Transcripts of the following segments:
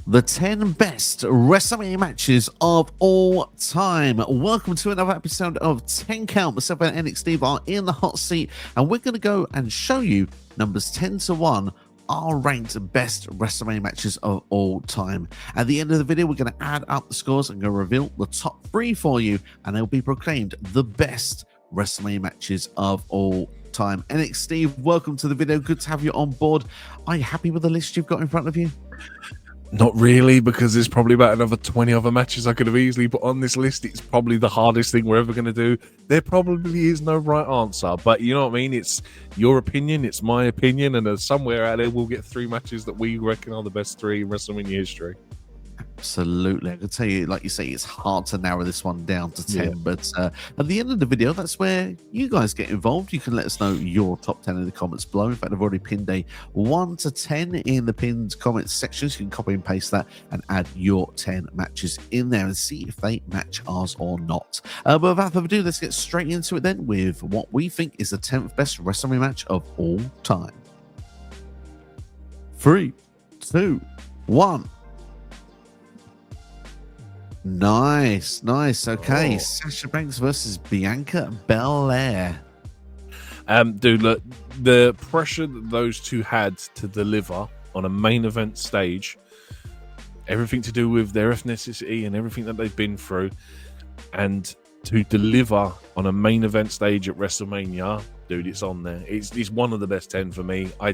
The 10 best WrestleMania matches of all time. Welcome to another episode of 10 Count. Myself and NXT are in the hot seat, and we're going to go and show you numbers 10 to 1 are ranked best WrestleMania matches of all time. At the end of the video, we're going to add up the scores and go reveal the top 3 for you, and they'll be proclaimed the best WrestleMania matches of all time. NXT, welcome to the video. Good to have you on board. Are you happy with the list you've got in front of you? Not really, because there's probably about another 20 other matches I could have easily put on this list. It's probably the hardest thing we're ever going to do. There probably is no right answer, but you know what I mean? It's your opinion, it's my opinion, and there's somewhere out there we'll get 3 matches that we reckon are the best 3 in WrestleMania history. Absolutely. I can tell you, like you say, it's hard to narrow this one down to 10, but at the end of the video, that's where you guys get involved. You can let us know your top 10 in the comments below. In fact, I've already pinned a 1 to 10 in the pinned comments section, so you can copy and paste that and add your 10 matches in there and see if they match ours or not. But without further ado, let's get straight into it then with what we think is the 10th best WrestleMania match of all time. 3, 2, 1. Nice. Okay, Sasha Banks versus Bianca Belair. Dude, look, the pressure that those two had to deliver on a main event stage, everything to do with their ethnicity and everything that they've been through, and to deliver on a main event stage at WrestleMania, dude, it's on there. It's one of the best 10 for me. I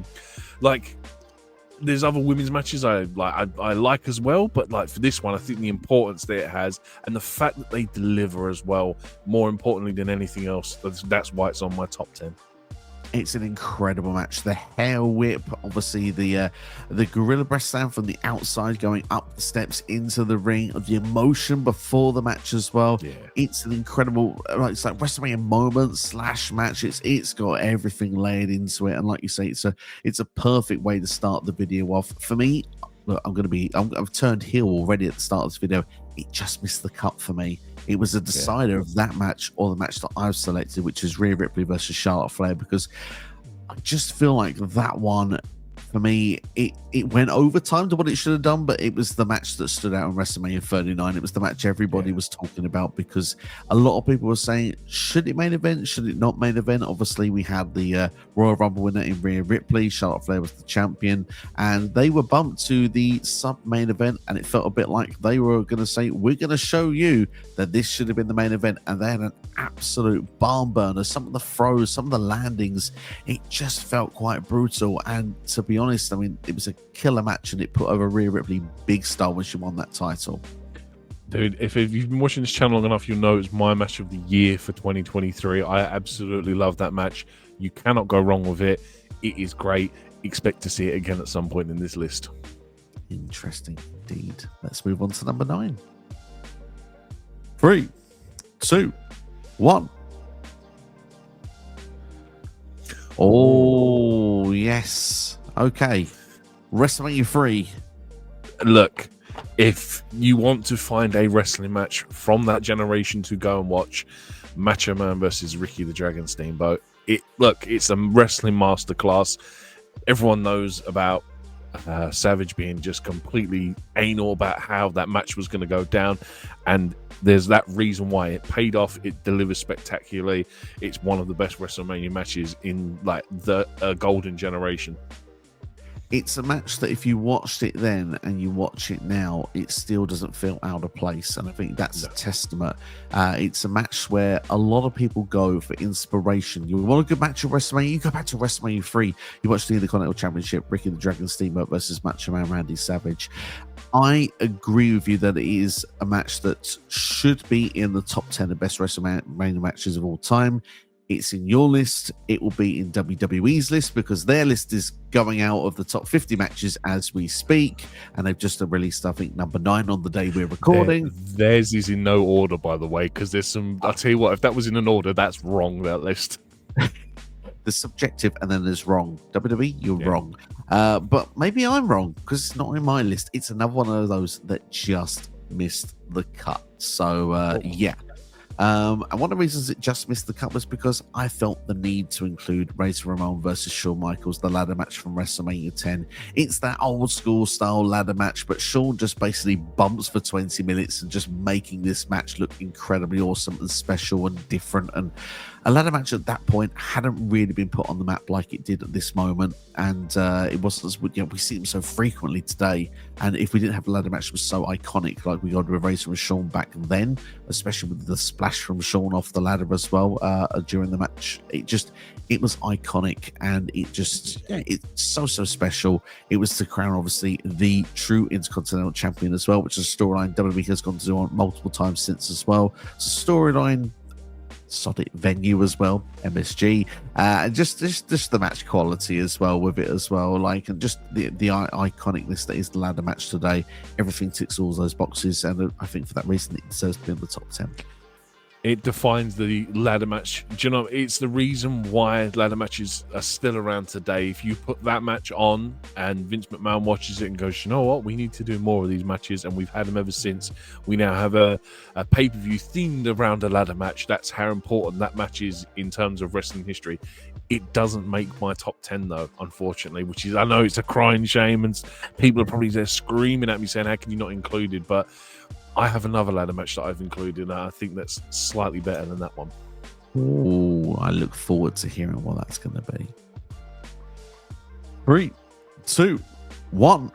like. There's other women's matches I like as well, but like for this one, I think the importance that it has and the fact that they deliver as well, more importantly than anything else, that's why it's on my top 10. It's an incredible match. The hair whip, obviously the gorilla press down from the outside going up the steps into the ring, the emotion before the match as well. Yeah. It's an incredible, it's like WrestleMania moment / match. It's got everything layered into it, and like you say, it's a perfect way to start the video off. For me, look, I've turned heel already at the start of this video. It just missed the cut for me. It was a decider of that match or the match that I've selected, which is Rhea Ripley versus Charlotte Flair, because I just feel like that one, for me, it went overtime to what it should have done, but it was the match that stood out in WrestleMania 39. It was the match everybody was talking about, because a lot of people were saying, should it main event? Should it not main event? Obviously, we had the Royal Rumble winner in Rhea Ripley. Charlotte Flair was the champion, and they were bumped to the sub-main event, and it felt a bit like they were going to say, we're going to show you that this should have been the main event, and they had an absolute barn burner. Some of the throws, some of the landings, it just felt quite brutal, and to be honest, I mean, it was a killer match, and it put over Rhea Ripley big style when she won that title. Dude, if you've been watching this channel long enough, you'll know it's my match of the year for 2023. I absolutely love that match. You cannot go wrong with it. It is great. Expect to see it again at some point in this list. Interesting indeed. Let's move on to number 9. 3, 2, 1. Oh, yes. Okay. WrestleMania 3. Look, if you want to find a wrestling match from that generation to go and watch, Macho Man versus Ricky the Dragon Steamboat. It's a wrestling masterclass. Everyone knows about Savage being just completely anal about how that match was going to go down, and there's that reason why it paid off. It delivers spectacularly. It's one of the best WrestleMania matches in like the golden generation. It's a match that if you watched it then and you watch it now, it still doesn't feel out of place, and I think that's a testament. It's a match where a lot of people go for inspiration. You want a good match of WrestleMania, you go back to WrestleMania 3. You watch the Intercontinental Championship, Ricky the Dragon Steamboat versus Macho Man Randy Savage. I agree with you that it is a match that should be in the top 10 of best WrestleMania matches of all time. It's in your list. It will be in WWE's list, because their list is going out of the top 50 matches as we speak, and they've just released, I think, number 9 on the day we're recording. Theirs is in no order, by the way, because there's some. I'll tell you what, if that was in an order, that's wrong. That list. There's subjective, and then there's wrong. WWE, you're wrong. But maybe I'm wrong, because it's not in my list. It's another one of those that just missed the cut. So yeah. And one of the reasons it just missed the cut was because I felt the need to include Razor Ramon versus Shawn Michaels, the ladder match from WrestleMania 10. It's that old school style ladder match, but Shawn just basically bumps for 20 minutes and just making this match look incredibly awesome and special and different. And a ladder match at that point hadn't really been put on the map like it did at this moment, and it wasn't as we see them so frequently today. And if we didn't have a ladder match that was so iconic like we got with Razor and Shawn back then, especially with the splash from Shawn off the ladder as well during the match, it was iconic, and it's so special. It was to crown obviously the true Intercontinental Champion as well, which is a storyline WWE has gone to do on multiple times since as well. It's a storyline, solid venue as well, MSG, and just the match quality as well with it as well, like, and just the iconicness that is the ladder match today. Everything ticks all those boxes, and I think for that reason it deserves to be in the top 10. It defines the ladder match. Do you know, it's the reason why ladder matches are still around today. If you put that match on and Vince McMahon watches it and goes, you know what, we need to do more of these matches, and we've had them ever since. We now have a pay-per-view themed around a ladder match. That's how important that match is in terms of wrestling history. It doesn't make my top 10 though, unfortunately, which is, I know it's a crying shame, and people are probably there screaming at me saying, how can you not include it? But I have another ladder match that I've included, and I think that's slightly better than that one. Oh, I look forward to hearing what that's going to be. 3, 2, 1.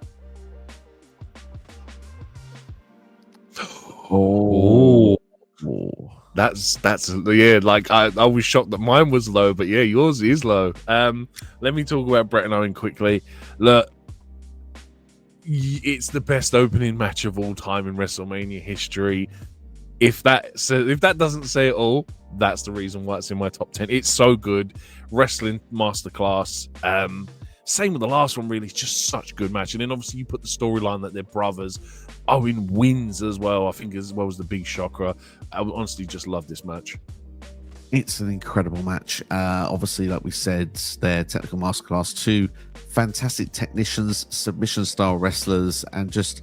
Oh. That's yeah. Like I was shocked that mine was low, but yeah, yours is low. Let me talk about Bret and Owen quickly. Look, it's the best opening match of all time in WrestleMania history. If that doesn't say it all, that's the reason why it's in my top 10. It's so good. Wrestling masterclass. Same with the last one, really. It's just such a good match. And then obviously you put the storyline that they're brothers. Owen wins as well, I think, as well as the big shocker. I honestly just love this match. It's an incredible match. Obviously, like we said, their technical masterclass, 2 fantastic technicians, submission style wrestlers, and just,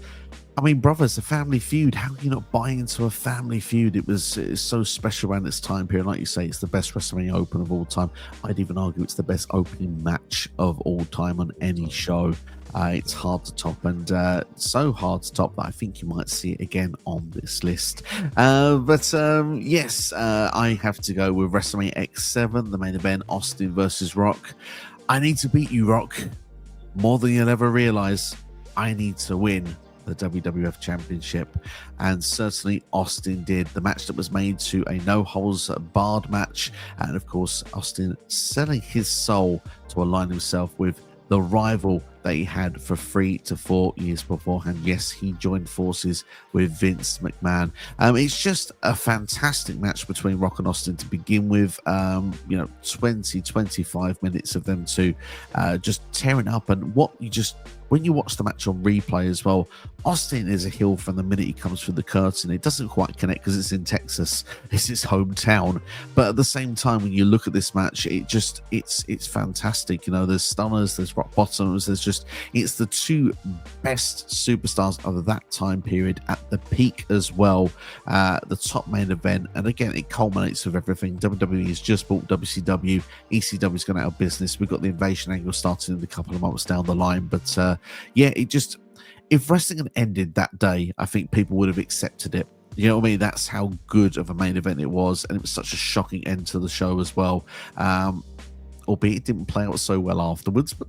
I mean, brothers, a family feud. How can you not buy into a family feud? It's so special around this time period. Like you say, it's the best WrestleMania Open of all time. I'd even argue it's the best opening match of all time on any show. It's hard to top, and so hard to top that I think you might see it again on this list. Yes, I have to go with WrestleMania X7, the main event, Austin versus Rock. I need to beat you, Rock. More than you'll ever realize, I need to win the WWF Championship, and certainly Austin did. The match that was made to a no-holds-barred match, and of course Austin selling his soul to align himself with the rival that he had for 3 to 4 years beforehand. Yes, he joined forces with Vince McMahon. It's just a fantastic match between Rock and Austin to begin with. 25 minutes of them two just tearing up, and when you watch the match on replay as well, Austin is a heel from the minute he comes through the curtain. It doesn't quite connect because it's in Texas. It's his hometown. But at the same time, when you look at this match, it's fantastic. You know, there's stunners, there's rock bottoms, it's the 2 best superstars of that time period at the peak as well. The top main event. And again, it culminates with everything. WWE has just bought WCW. ECW is going out of business. We've got the invasion angle starting in a couple of months down the line. But if wrestling had ended that day, I think people would have accepted it. You know what I mean? That's how good of a main event it was, and it was such a shocking end to the show as well. Albeit it didn't play out so well afterwards, but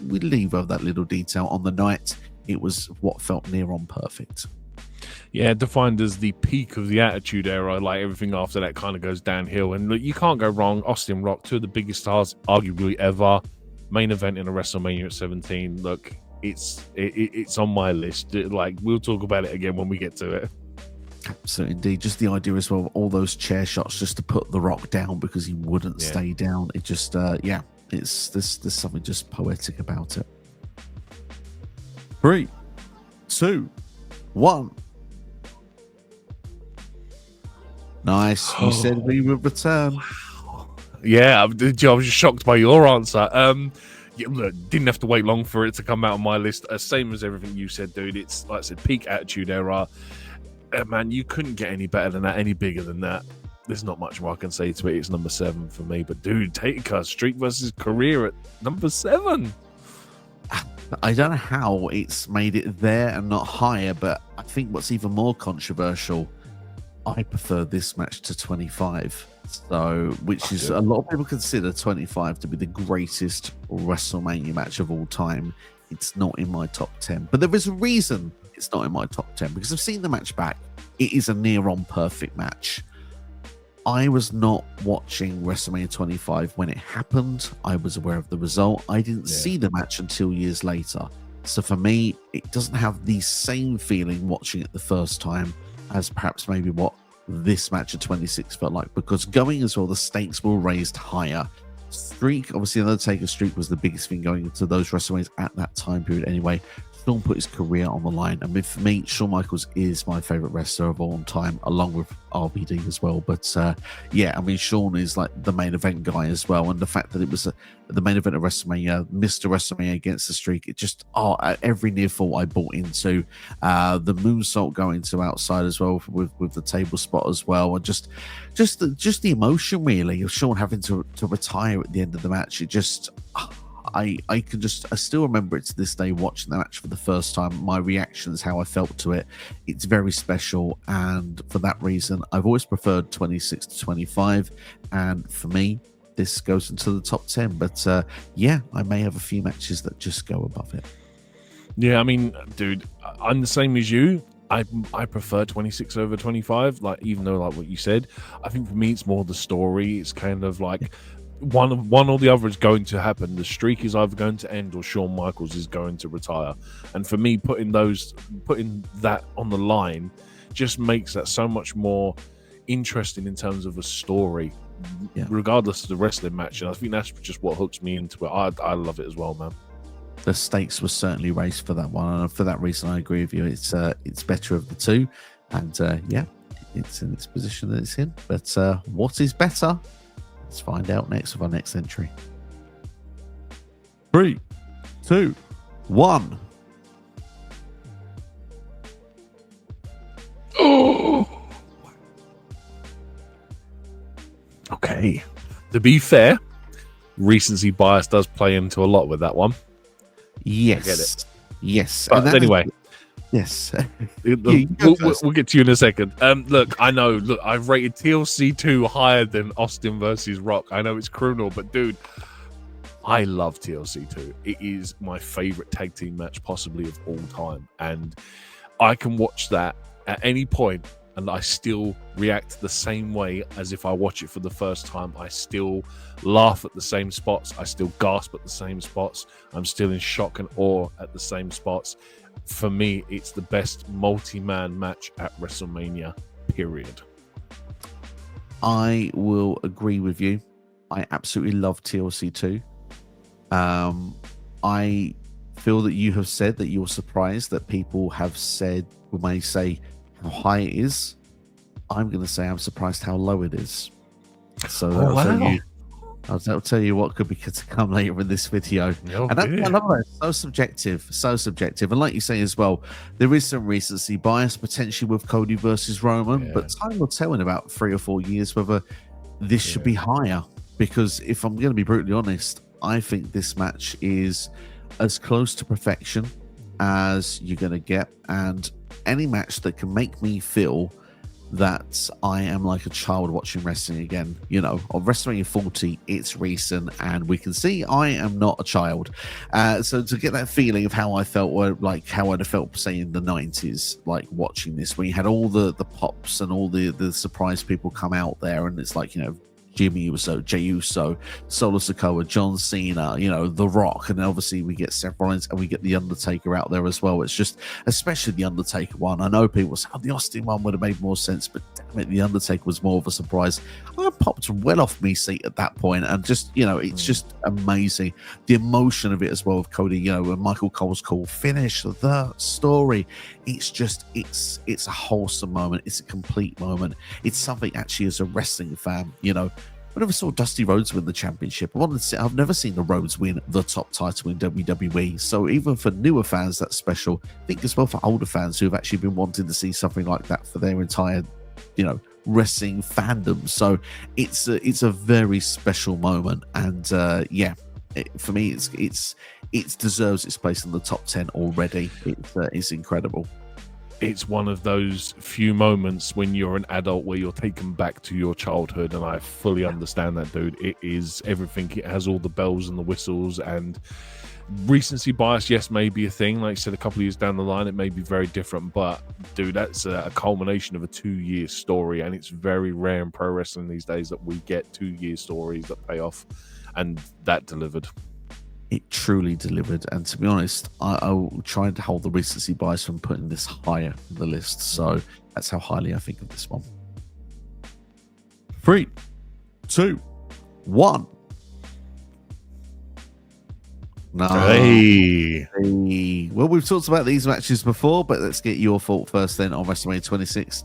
we leave over that little detail. On the night, it was what felt near on perfect. Yeah, defined as the peak of the Attitude Era. Like, everything after that kind of goes downhill, and look, you can't go wrong. Austin Rock, 2 of the biggest stars arguably ever. Main event in a WrestleMania at 17. Look, it's on my list. Like, we'll talk about it again when we get to it. Absolutely, indeed. Just the idea as well of all those chair shots just to put The Rock down because he wouldn't stay down. It just, there's something just poetic about it. 3, 2, 1. Nice. We said we would return. Wow. Yeah, I was just shocked by your answer. Look, didn't have to wait long for it to come out on my list. Same as everything you said, dude. It's, like I said, peak Attitude Era. man, you couldn't get any better than that, any bigger than that. There's not much more I can say to it. It's number 7 for me. But dude, Taker, streak versus career at number 7. I don't know how it's made it there and not higher, but I think what's even more controversial, I prefer this match to 25. So, which is a lot of people consider 25 to be the greatest WrestleMania match of all time. It's not in my top 10, but there is a reason it's not in my top 10 because I've seen the match back. It is a near on perfect match. I was not watching WrestleMania 25 when it happened. I was aware of the result. I didn't see the match until years later. So for me, it doesn't have the same feeling watching it the first time as perhaps maybe what this match at 26 felt like, because going as well, the stakes were raised higher. Streak, obviously, the Undertaker streak was the biggest thing going into those WrestleManias at that time period anyway. Shawn put his career on the line. I mean, for me, Shawn Michaels is my favorite wrestler of all time, along with RVD as well. But yeah, I mean, Shawn is like the main event guy as well. And the fact that it was the main event of WrestleMania, Mr. WrestleMania against the streak, it just, every near fall I bought into. The moonsault going to outside as well with the table spot as well. And just the emotion really of Shawn having to retire at the end of the match. It just, I still remember it to this day, watching the match for the first time, my reactions, how I felt to it. It's very special, and for that reason I've always preferred 26 to 25, and for me this goes into the top 10. But yeah, I may have a few matches that just go above it. Yeah, I mean, dude, I'm the same as you. I prefer 26 over 25, like, even though, like what you said, I think for me it's more the story. It's kind of like one or the other is going to happen. The streak is either going to end or Shawn Michaels is going to retire. And for me, putting that on the line just makes that so much more interesting in terms of a story, regardless of the wrestling match. And I think that's just what hooks me into it. I love it as well, man. The stakes were certainly raised for that one, and for that reason I agree with you. It's better of the two, and yeah, it's in its position that it's in. But what is better? Let's find out next with our next entry. 3, 2, 1. Oh. Okay. To be fair, recency bias does play into a lot with that one. Yes. I get it. Yes. But anyway. Yes. We'll get to you in a second. Look, I know. Look, I've rated TLC 2 higher than Austin versus Rock. I know it's criminal, but dude, I love TLC 2. It is my favorite tag team match possibly of all time. And I can watch that at any point and I still react the same way as if I watch it for the first time. I still laugh at the same spots. I still gasp at the same spots. I'm still in shock and awe at the same spots. For me, it's the best multi-man match at WrestleMania, period. I will agree with you. I absolutely love TLC 2. I feel that you have said that you're surprised that people have said, we may say, how high it is. I'm going to say I'm surprised how low it is. So that'll tell you what could be to come later in this video. Oh, and that's so subjective. And like you say as well, there is some recency bias potentially with Cody versus Roman, but time will tell in about 3 or 4 years whether this should be higher. Because if I'm going to be brutally honest, I think this match is as close to perfection as you're going to get, and any match that can make me feel that I am like a child watching wrestling again. You know, on WrestleMania 40, it's recent, and we can see I am not a child. So to get that feeling of how I felt, or like how I'd have felt, say, in the 90s, like watching this, when you had all the pops and all the surprise people come out there, and it's like, you know, Jimmy Uso, Jey Uso, Solo Sikoa, John Cena, you know, The Rock, and obviously we get Seth Rollins and we get The Undertaker out there as well. It's just, especially The Undertaker one. I know people say, the Austin one would have made more sense, but damn it, The Undertaker was more of a surprise. I popped well off me seat at that point, and just, you know, it's just amazing. The emotion of it as well, of Cody, you know, when Michael Cole's call, finish the story. It's just, it's a wholesome moment. It's a complete moment. It's something actually as a wrestling fan, you know, I never saw Dusty Rhodes win the championship. I've never seen the Rhodes win the top title in WWE. So even for newer fans, that's special. I think as well for older fans who have actually been wanting to see something like that for their entire, wrestling fandom. So it's a very special moment, and for me, it deserves its place in the top 10 already. It's incredible. It's one of those few moments when you're an adult where you're taken back to your childhood, and I fully understand that, dude. It is everything. It has all the bells and the whistles, and recency bias, yes, may be a thing. Like I said, a couple of years down the line, it may be very different, but dude, that's a culmination of a 2-year story, and it's very rare in pro wrestling these days that we get 2-year stories that pay off, and that delivered. It truly delivered, and to be honest, I tried to hold the recency bias from putting this higher in the list, so that's how highly I think of this one. 3, 2, 1. No. Hey. Well, we've talked about these matches before, but let's get your thought first then on WrestleMania 26.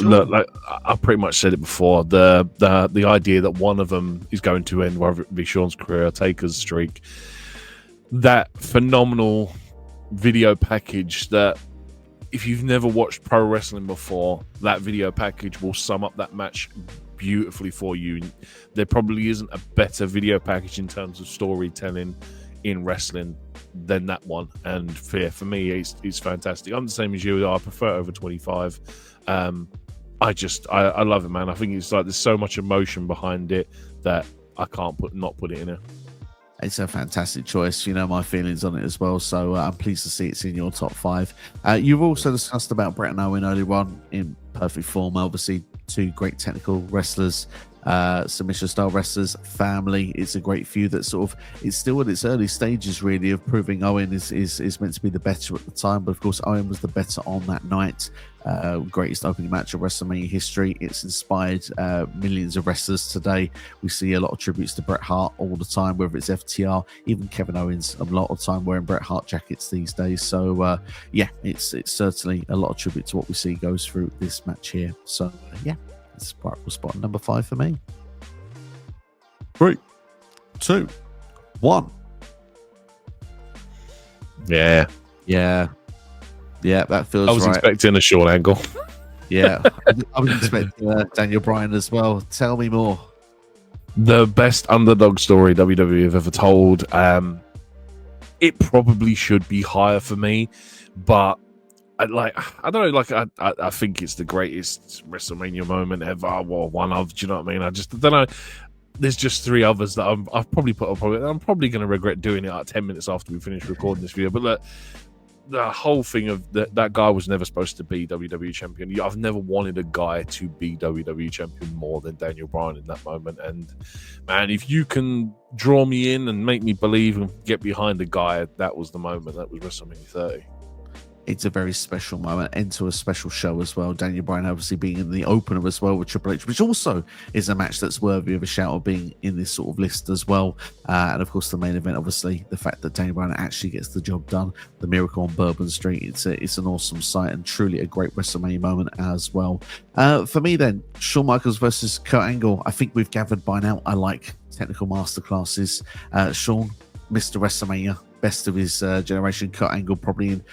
Look, like I pretty much said it before. The idea that one of them is going to end, whether it be Shawn's career or Taker's streak, that phenomenal video package that if you've never watched pro wrestling before, that video package will sum up that match beautifully for you. There probably isn't a better video package in terms of storytelling in wrestling than that one, and for me it's fantastic. I'm the same as you. I prefer it over 25. I love it, man. I think it's like there's so much emotion behind it that I can't not put it in it. It's a fantastic choice. You know my feelings on it as well, so I'm pleased to see it's in your top 5. You've also discussed about Brett and Owen earlier on in perfect form. Obviously, 2 great technical wrestlers, submission style wrestlers, family. It's a great feud that sort of it's still at its early stages really of proving Owen is meant to be the better at the time, but of course Owen was the better on that night. Greatest opening match of WrestleMania history. It's inspired millions of wrestlers today. We see a lot of tributes to Bret Hart all the time, whether it's FTR, even Kevin Owens a lot of time wearing Bret Hart jackets these days. So it's certainly a lot of tribute to what we see goes through this match here. So it's right spot number 5 for me. 3, 2, 1. Yeah, that feels right. I was expecting a short angle. Yeah, I was expecting Daniel Bryan as well. Tell me more. The best underdog story WWE have ever told. It probably should be higher for me, but I don't know. I think it's the greatest WrestleMania moment ever, or one of. Do you know what I mean? I just don't know. There's just 3 others that I've probably put up. I'm probably going to regret doing it 10 minutes after we finish recording this video. But look, the whole thing of that guy was never supposed to be WWE champion. I've never wanted a guy to be WWE champion more than Daniel Bryan in that moment. And man, if you can draw me in and make me believe and get behind the guy, that was the moment. That was WrestleMania 30. It's a very special moment, end to a special show as well. Daniel Bryan obviously being in the opener as well with Triple H, which also is a match that's worthy of a shout of being in this sort of list as well. And of course, the main event, obviously, the fact that Daniel Bryan actually gets the job done, the Miracle on Bourbon Street. It's an awesome sight and truly a great WrestleMania moment as well. For me, then, Shawn Michaels versus Kurt Angle. I think we've gathered by now. I like technical masterclasses. Shawn, Mr. WrestleMania, best of his generation. Kurt Angle probably in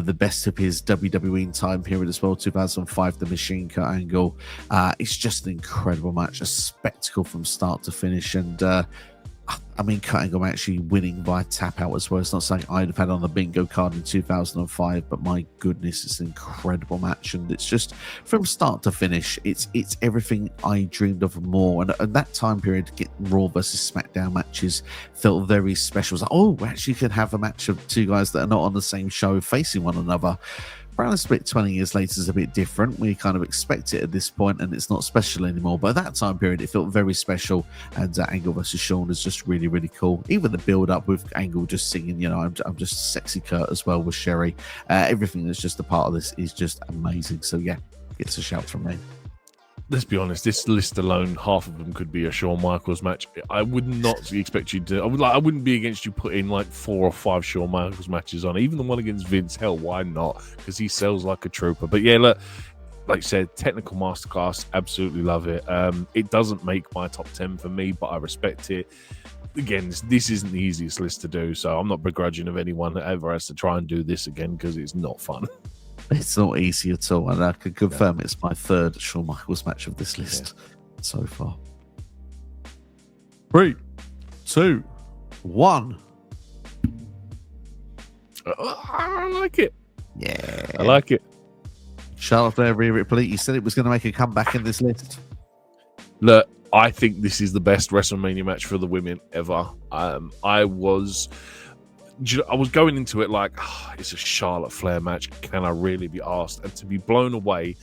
the best of his WWE time period as well. 2005, The Machine, Kurt Angle. It's just an incredible match, a spectacle from start to finish, and I mean, Kurt Angle actually winning by tap out as well. It's not something I'd have had on the bingo card in 2005, but my goodness, it's an incredible match, and it's just from start to finish, it's everything I dreamed of more. And that time period, getting Raw versus SmackDown matches felt very special. It was like, oh, we actually could have a match of 2 guys that are not on the same show facing one another. Brown Split 20 years later is a bit different. We kind of expect it at this point, and it's not special anymore. But at that time period, it felt very special. And Angle versus Shawn is just really, really cool. Even the build-up with Angle just singing, I'm just sexy Kurt as well with Sherry. Everything that's just a part of this is just amazing. So yeah, it's a shout from me. Let's be honest, this list alone, half of them could be a Shawn Michaels match. I would not expect you to. I wouldn't be against you putting like 4 or 5 Shawn Michaels matches on. Even the one against Vince, hell, why not? Because he sells like a trooper. But yeah, look, like you said, technical masterclass, absolutely love it. It doesn't make my top 10 for me, but I respect it. Again, this isn't the easiest list to do, so I'm not begrudging of anyone that ever has to try and do this again, because it's not fun. It's not easy at all, and I can confirm it's my third Shawn Michaels match of this list so far. 3, 2, 1. I like it. Yeah, I like it. Charlotte Flair, Rhea Ripley. You said it was going to make a comeback in this list. Look, I think this is the best WrestleMania match for the women ever. I was going into it like, it's a Charlotte Flair match. Can I really be asked? And to be blown away,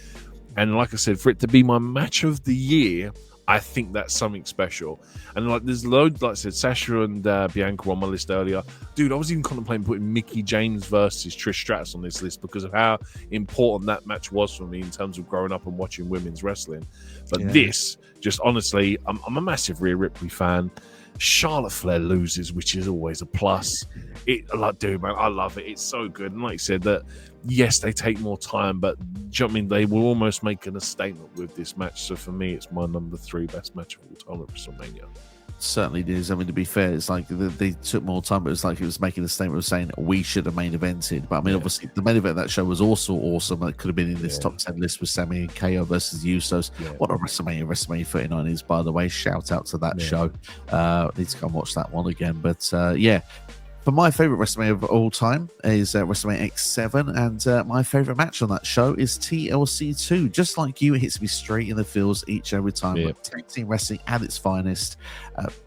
and like I said, for it to be my match of the year, I think that's something special. And like, there's loads, like I said, Sasha and Bianca on my list earlier. Dude, I was even contemplating putting Mickie James versus Trish Stratus on this list because of how important that match was for me in terms of growing up and watching women's wrestling. But this, just honestly, I'm a massive Rhea Ripley fan. Charlotte Flair loses, which is always a plus. Dude, man, I love it. It's so good. And like you said, that yes, they take more time, but do you know what I mean? They were almost making a statement with this match. So for me, it's my number 3 best match of all time at WrestleMania. Certainly is. I mean, to be fair, it's like they took more time, but it was like it was making a statement of saying we should have main evented. But I mean, obviously, the main event of that show was also awesome. It could have been in this top 10 list with Sami and KO versus the Usos. What a WrestleMania 39 is, by the way. Shout out to that show. Need to go and watch that one again. But for my favorite WrestleMania of all time is WrestleMania X7, and my favorite match on that show is TLC 2. Just like you, it hits me straight in the feels each and every time. Tag team wrestling at its finest.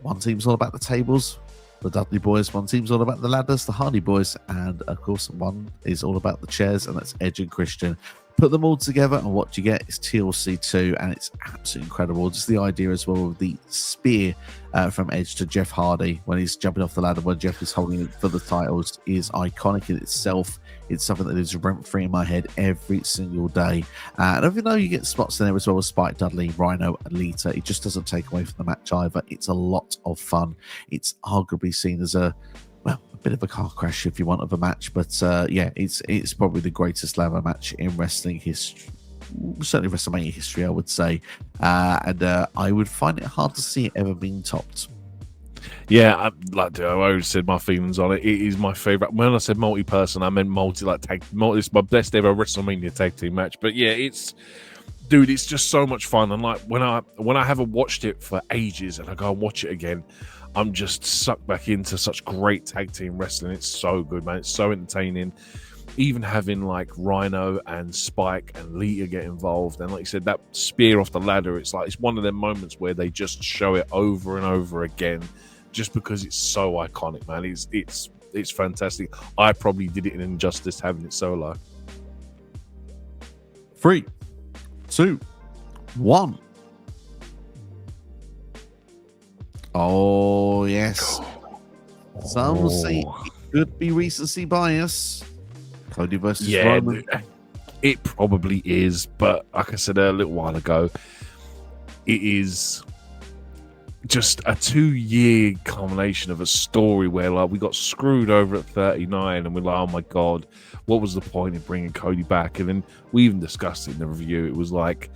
One team's all about the tables, the Dudley Boys. One team's all about the ladders, the Hardy Boys, and of course, one is all about the chairs, and that's Edge and Christian. Put them all together, and what you get is TLC 2, and it's absolutely incredible. Just the idea as well of the spear from Edge to Jeff Hardy when he's jumping off the ladder when Jeff is holding it for the titles is iconic in itself. It's something that is rent-free in my head every single day. And even though you get spots in there as well as Spike Dudley, Rhino, and Lita, it just doesn't take away from the match either. It's a lot of fun. It's arguably seen as a bit of a car crash if you want of a match, but it's probably the greatest ladder match in wrestling history, certainly WrestleMania history, I would say, and I would find it hard to see it ever being topped. I always said my feelings on it. It is my favorite. When I said multi-person, I meant it's my best ever WrestleMania tag team match. But yeah, it's just so much fun. And like when I haven't watched it for ages and I go and watch it again, I'm just sucked back into such great tag team wrestling. It's so good, man. It's so entertaining. Even having like Rhino and Spike and Lita get involved, and like you said, that spear off the ladder, it's one of them moments where they just show it over and over again, just because it's so iconic, man. It's fantastic. I probably did it an injustice having it solo. 3, 2, 1. Oh, yes. Some say it could be recency bias. Cody versus Roman. It probably is, but like I said a little while ago, it is just a 2-year culmination of a story where like we got screwed over at 39 and we're like, oh my God, what was the point of bringing Cody back? And then we even discussed it in the review. It was like,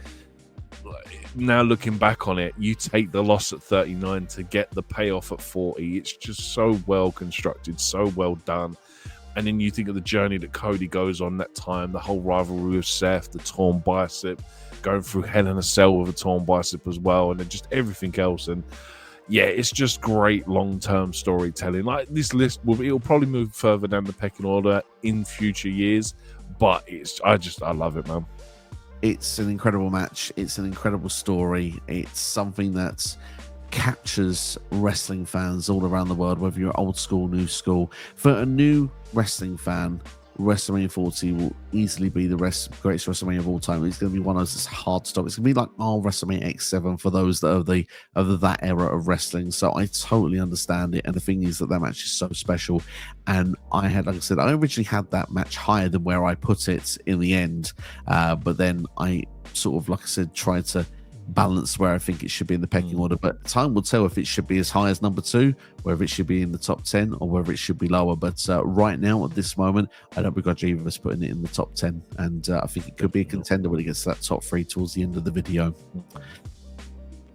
now looking back on it, you take the loss at 39 to get the payoff at 40. It's just so well constructed, so well done. And then you think of the journey that Cody goes on that time, the whole rivalry with Seth, the torn bicep, going through Hell in a Cell with a torn bicep as well, and then just everything else. And yeah, it's just great long-term storytelling. Like this list, it'll probably move further down the pecking order in future years, but I love it, man. It's an incredible match. It's an incredible story. It's something that captures wrestling fans all around the world, whether you're old school, new school. For a new wrestling fan, WrestleMania 40 will easily be the greatest WrestleMania of all time. It's going to be one of those that's hard to stop. It's going to be like our WrestleMania X7 for those that are that era of wrestling. So I totally understand it. And the thing is that match is so special. And I originally had that match higher than where I put it in the end. But then I sort of, like I said, tried to balanced where I think it should be in the pecking order, but time will tell if it should be as high as number 2, whether it should be in the top 10 or whether it should be lower. But right now, at this moment, I don't begrudge either of us putting it in the top 10, and I think it could be a contender when it gets to that top 3 towards the end of the video.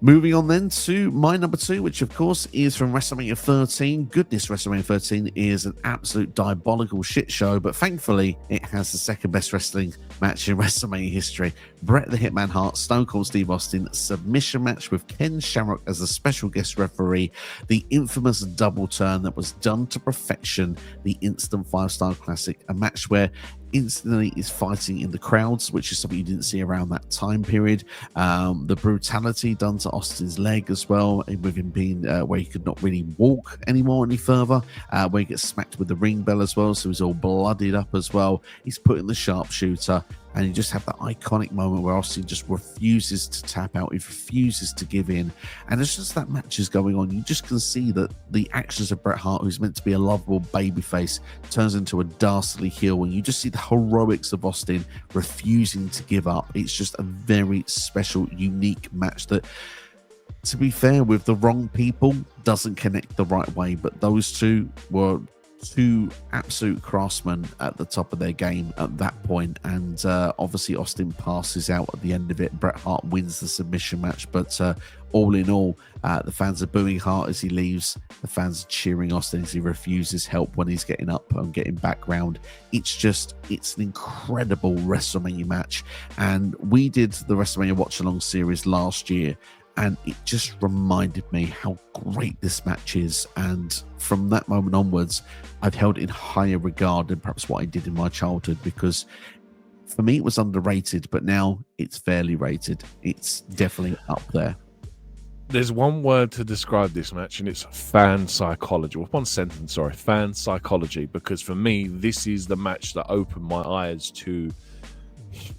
Moving on then to my number 2, which of course is from WrestleMania 13. Goodness, WrestleMania 13 is an absolute diabolical shit show, but thankfully it has the second best wrestling match in WrestleMania history. Bret the Hitman Hart, Stone Cold Steve Austin submission match with Ken Shamrock as a special guest referee. The infamous double turn that was done to perfection. The instant 5-star classic. A match where instantly is fighting in the crowds, which is something you didn't see around that time period. The brutality done to Austin's leg as well, with him being where he could not really walk anymore any further, where he gets smacked with the ring bell as well, so he's all bloodied up as well. He's put in the sharpshooter, and you just have that iconic moment where Austin just refuses to tap out, he refuses to give in, and it's just that match is going on. You just can see that the actions of Bret Hart, who's meant to be a lovable babyface, turns into a dastardly heel, and you just see the heroics of Austin refusing to give up. It's just a very special, unique match that, to be fair, with the wrong people, doesn't connect the right way, but those two were two absolute craftsmen at the top of their game at that point, and obviously Austin passes out at the end of it. Bret Hart wins the submission match, but all in all, the fans are booing Hart as he leaves. The fans are cheering Austin as he refuses help when he's getting up and getting back round. It's an incredible WrestleMania match, and we did the WrestleMania Watch Along series last year, and it just reminded me how great this match is. And from that moment onwards, I've held it in higher regard than perhaps what I did in my childhood, because for me it was underrated, but now it's fairly rated. It's definitely up there. There's one word to describe this match, and it's fan psychology. Well, one sentence, sorry, fan psychology, because for me, this is the match that opened my eyes to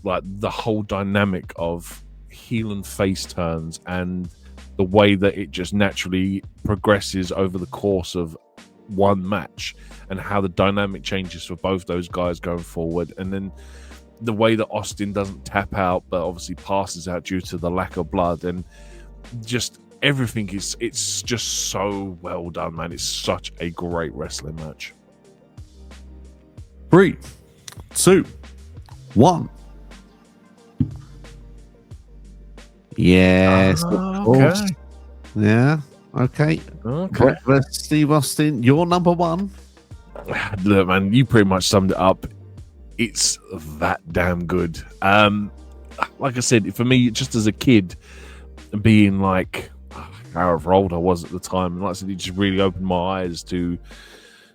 like the whole dynamic of heel and face turns, and the way that it just naturally progresses over the course of one match, and how the dynamic changes for both those guys going forward. And then the way that Austin doesn't tap out, but obviously passes out due to the lack of blood, and just everything it's just so well done, man. It's such a great wrestling match. 3, 2, 1. Yes, of course. Okay. Yeah, okay. Okay. Steve Austin, you're number 1. Look, man, you pretty much summed it up. It's that damn good. Like I said, for me, just as a kid, being like however old I was at the time, and like I said, it just really opened my eyes to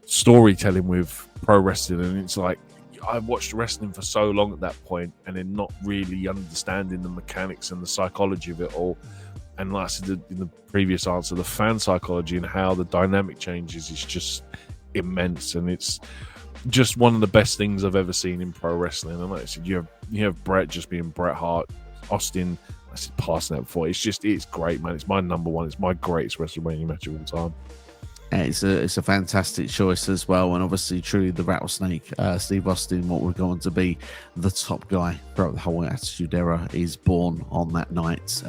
storytelling with pro wrestling. And it's like, I watched wrestling for so long at that point, and then not really understanding the mechanics and the psychology of it all. And like I said in the previous answer, the fan psychology and how the dynamic changes is just immense, and it's just one of the best things I've ever seen in pro wrestling. And like I said, you have Bret just being Bret Hart, Austin, I said passing that before. It's great, man. It's my number 1. It's my greatest WrestleMania match of all time. It's a fantastic choice as well, and obviously truly the rattlesnake, Steve Austin, what would go on to be the top guy throughout the whole Attitude Era, is born on that night.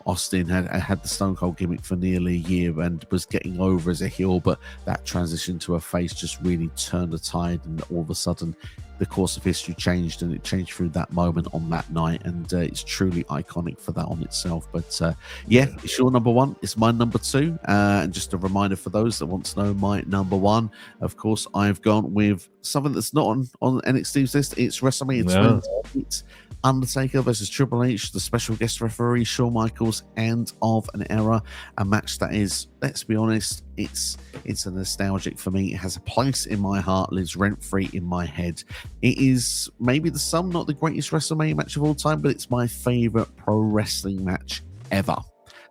Austin had the Stone Cold gimmick for nearly a year and was getting over as a heel, but that transition to a face just really turned the tide, and all of a sudden the course of history changed, and it changed through that moment on that night, and it's truly iconic for that on itself. But it's your number 1, it's my number 2, and just a reminder for those that want to know my number 1, of course I've gone with something that's not on NXT's list. It's WrestleMania 28, Undertaker versus Triple H, the special guest referee Shawn Michaels, end of an era. A match that is, let's be honest, it's a nostalgic for me. It has a place in my heart, lives rent-free in my head. It is maybe not the greatest WrestleMania match of all time, but it's my favorite pro wrestling match ever.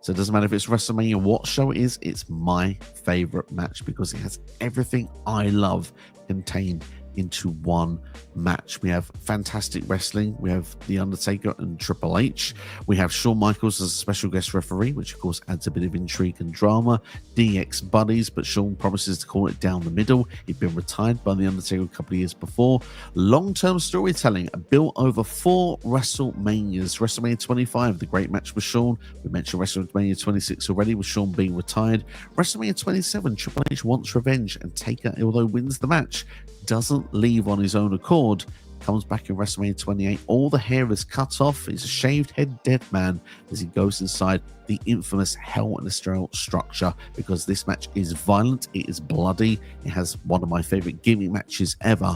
So it doesn't matter if it's WrestleMania, what show it is, it's my favorite match because it has everything I love contained into one match. We have fantastic wrestling. We have The Undertaker and Triple H. We have Shawn Michaels as a special guest referee, which of course adds a bit of intrigue and drama. DX buddies, but Shawn promises to call it down the middle. He'd been retired by The Undertaker a couple of years before. Long-term storytelling built over 4 WrestleManias. WrestleMania 25, the great match with Shawn. We mentioned WrestleMania 26 already, with Shawn being retired. WrestleMania 27, Triple H wants revenge, and Taker, although wins the match, doesn't leave on his own accord. Comes back in WrestleMania 28. All the hair is cut off. He's a shaved head dead man as he goes inside the infamous Hell in a Cell structure, because this match is violent. It is bloody. It has one of my favorite gimmick matches ever.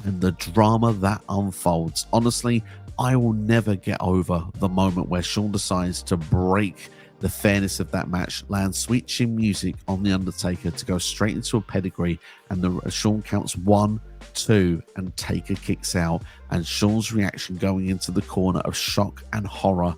And the drama that unfolds. Honestly, I will never get over the moment where Shawn decides to break the fairness of that match, lands sweet chin music on The Undertaker to go straight into a pedigree, and Shawn counts 1, 2, and Taker kicks out, and Shawn's reaction going into the corner of shock and horror,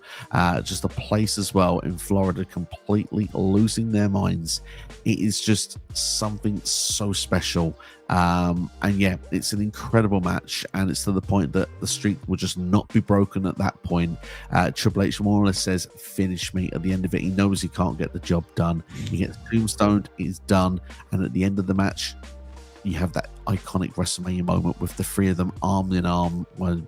just a place as well in Florida completely losing their minds. It is just something so special. And yeah, it's an incredible match, and it's to the point that the streak will just not be broken at that point. Triple H more or less says, finish me at the end of it. He knows he can't get the job done. He gets tombstoned, it's done, and at the end of the match, you have that iconic WrestleMania moment with the three of them arm in arm, or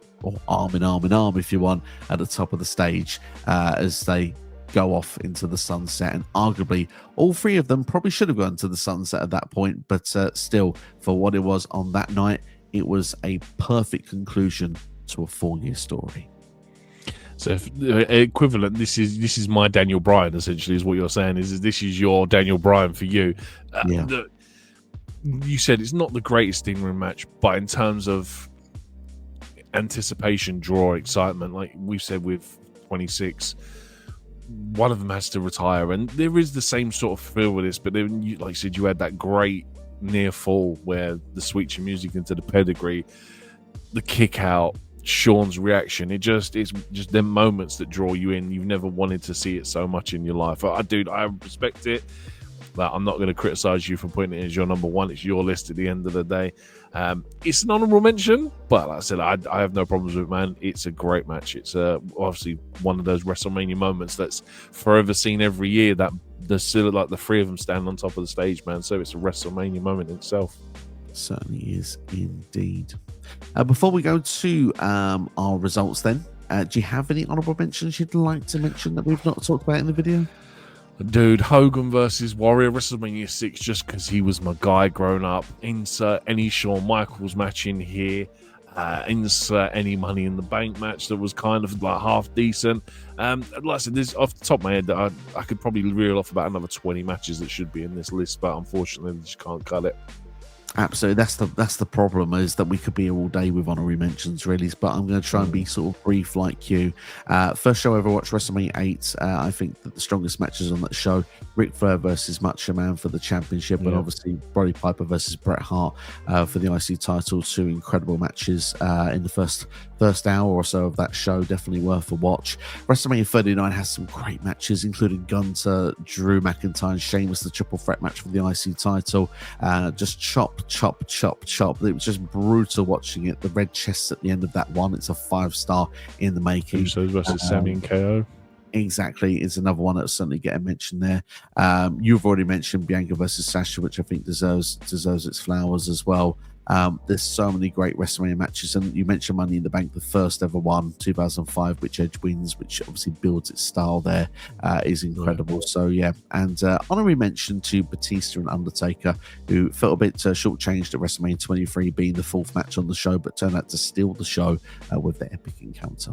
arm in arm in arm if you want, at the top of the stage, as they go off into the sunset. And arguably all three of them probably should have gone to the sunset at that point, but still, for what it was on that night, it was a perfect conclusion to a 4-year story. So equivalent, this is my Daniel Bryan, essentially, is what you're saying. Is this is your Daniel Bryan for you? Yeah. You said it's not the greatest in-ring match, but in terms of anticipation, draw, excitement, like we've said with 26, one of them has to retire, and there is the same sort of feel with this. But then, like you said, you had that great near fall where the switch of music into the pedigree, the kick out, Shawn's reaction. It's just them moments that draw you in. You've never wanted to see it so much in your life. I respect it. But I'm not going to criticize you for putting it as your number one. It's your list at the end of the day. It's an honorable mention, but like I said, I have no problems with it, man. It's a great match. It's obviously one of those WrestleMania moments that's forever seen every year, that there's still like the three of them stand on top of the stage, man. So it's a WrestleMania moment in itself. Certainly is indeed. Before we go to our results then, do you have any honorable mentions you'd like to mention that we've not talked about in the video? Dude, Hogan versus Warrior, WrestleMania 6, just because he was my guy growing up. Insert any Shawn Michaels match in here. Insert any Money in the Bank match that was kind of like half decent. Like I said, this off the top of my head, I could probably reel off about another 20 matches that should be in this list, but unfortunately, I just can't cut it. Absolutely, that's the problem, is that we could be here all day with honorary mentions, really. But I'm going to try and be sort of brief like you. First show I ever watched, WrestleMania 8. I think that the strongest matches on that show: Ric Flair versus Macho Man for the championship, and obviously Roddy Piper versus Bret Hart for the IC title. 2 incredible matches in the first hour or so of that show. Definitely worth a watch. WrestleMania 39 has some great matches, including Gunther, Drew McIntyre, Sheamus, the triple threat match for the IC title. Just chop. It was just brutal watching it. The red chests at the end of that one, it's a 5-star in the making. Usos versus Sami and KO. Exactly, it's another one that's certainly getting mentioned there. You've already mentioned Bianca versus Sasha, which I think deserves its flowers as well. There's so many great WrestleMania matches, and you mentioned Money in the Bank, the first ever one, 2005, which Edge wins, which obviously builds its style there, is incredible. So yeah, and honorary mention to Batista and Undertaker, who felt a bit shortchanged at WrestleMania 23, being the 4th match on the show, but turned out to steal the show with their epic encounter.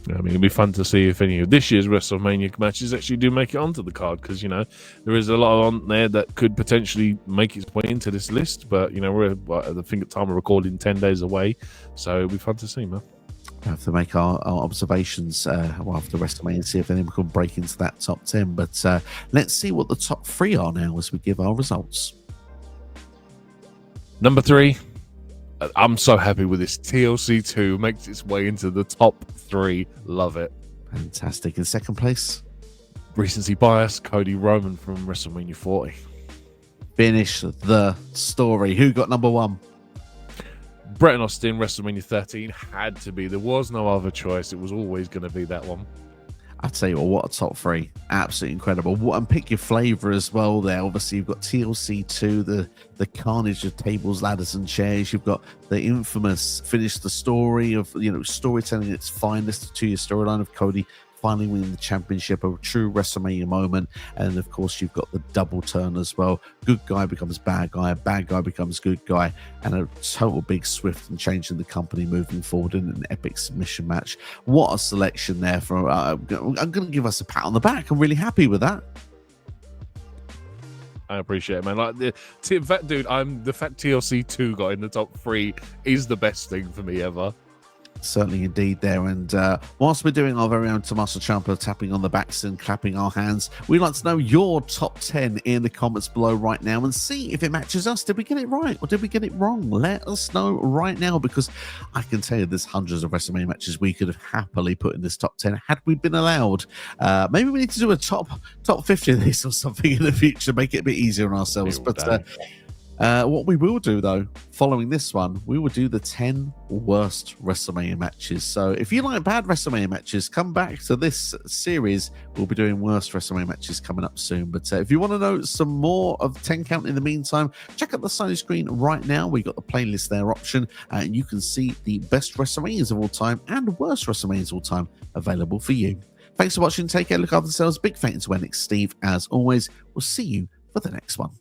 I mean, it'll be fun to see if any of this year's WrestleMania matches actually do make it onto the card, because, there is a lot on there that could potentially make its way into this list. But, we're at the time of recording 10 days away. So it'll be fun to see, man. We have to make our observations after WrestleMania and see if anyone can break into that top 10. But let's see what the top 3 are now as we give our results. Number 3. I'm so happy with this. TLC 2 makes its way into the top 3. Love it. Fantastic. In second place? Recency bias, Cody Roman from WrestleMania 40. Finish the story. Who got number 1? Bret and Austin, WrestleMania 13 had to be. There was no other choice. It was always going to be that one. I tell you what a top three. Absolutely incredible. And pick your flavor as well there. Obviously, you've got TLC 2, the carnage of tables, ladders, and chairs. You've got the infamous finish the story of, storytelling at its finest, to your storyline of Cody finally winning the championship, a true WrestleMania moment. And of course, you've got the double turn as well. Good guy becomes bad guy becomes good guy, and a total big swift and change in the company moving forward in an epic submission match. What a selection there. I'm going to give us a pat on the back. I'm really happy with that. I appreciate it, man. Like the fact TLC 2 got in the top 3 is the best thing for me ever. Certainly indeed there. And whilst we're doing our very own Tommaso Ciampa tapping on the backs and clapping our hands, we'd like to know your top 10 in the comments below right now and see if it matches us. Did we get it right or did we get it wrong? Let us know right now, because I can tell you there's hundreds of WrestleMania matches we could have happily put in this top 10 had we been allowed. Maybe we need to do a top 50 of this or something in the future, make it a bit easier on ourselves. But what we will do, though, following this one, we will do the 10 worst WrestleMania matches. So if you like bad WrestleMania matches, come back to this series. We'll be doing worst WrestleMania matches coming up soon. But if you want to know some more of 10 count in the meantime, check out the side of the screen right now. We got the playlist there option, and you can see the best WrestleManias of all time and worst WrestleManias of all time available for you. Thanks for watching. Take care. Look after yourselves. Big thanks to NX Steve. As always, we'll see you for the next one.